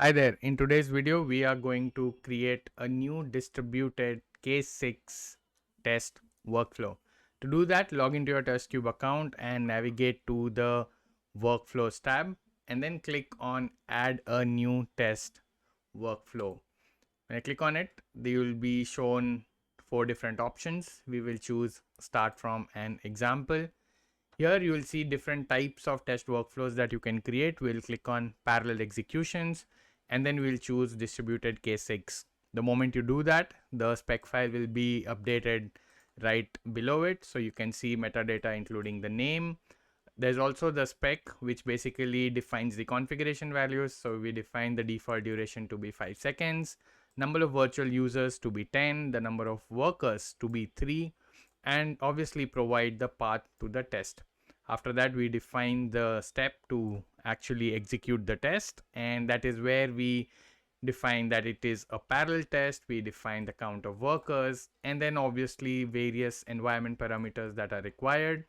Hi there, in today's video we are going to create a new distributed case 6 test workflow. To do that, log into your Testkube account and navigate to the workflows tab and then click on add a new test workflow. When I click on it, they will be shown 4 different options. We will choose start from an example. Here you will see different types of test workflows that you can create. We'll click on parallel executions and then we'll choose distributed case 6. The moment you do that, the spec file will be updated right below it. So you can see metadata including the name. There's also the spec which basically defines the configuration values. So we define the default duration to be 5 seconds, number of virtual users to be 10, the number of workers to be 3, and obviously provide the path to the test. After that, we define the step to actually execute the test, and that is where we define that it is a parallel test. We define the count of workers and then obviously various environment parameters that are required.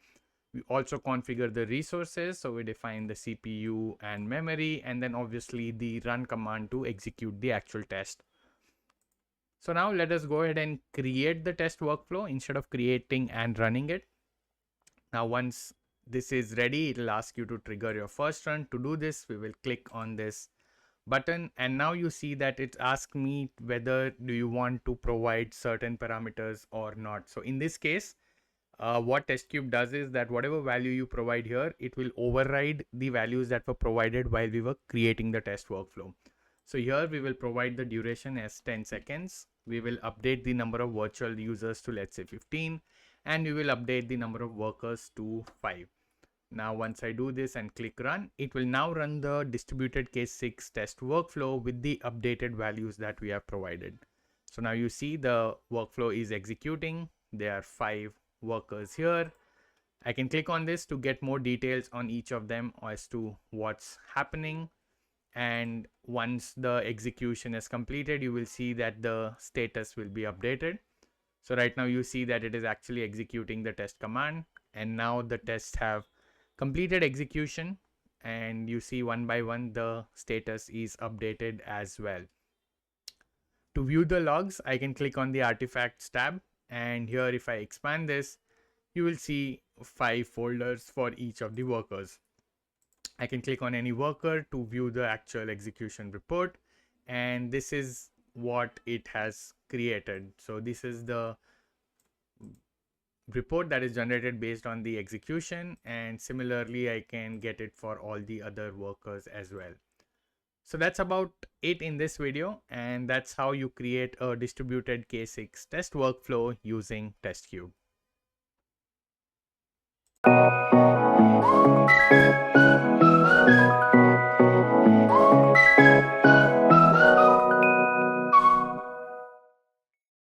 We also configure the resources, so we define the CPU and memory, and then obviously the run command to execute the actual test. So now let us go ahead and create the test workflow instead of creating and running it. Now once this is ready, it will ask you to trigger your first run. To do this, we will click on this button, and now you see that it asks me whether do you want to provide certain parameters or not. So in this case, what Testkube does is that whatever value you provide here, it will override the values that were provided while we were creating the test workflow. So here we will provide the duration as 10 seconds. We will update the number of virtual users to, let's say, 15, and we will update the number of workers to 5. Now once I do this and click run, it will now run the distributed case 6 test workflow with the updated values that we have provided. So now you see the workflow is executing. There are 5 workers here. I can click on this to get more details on each of them as to what's happening. And once the execution is completed, you will see that the status will be updated. So right now you see that it is actually executing the test command, and now the tests have completed execution, and you see one by one the status is updated as well. To view the logs, I can click on the artifacts tab, and here if I expand this, you will see 5 folders for each of the workers. I can click on any worker to view the actual execution report, and this is what it has created. So this is the report that is generated based on the execution, and similarly I can get it for all the other workers as well. So that's about it in this video, and that's how you create a distributed K6 test workflow using Testkube.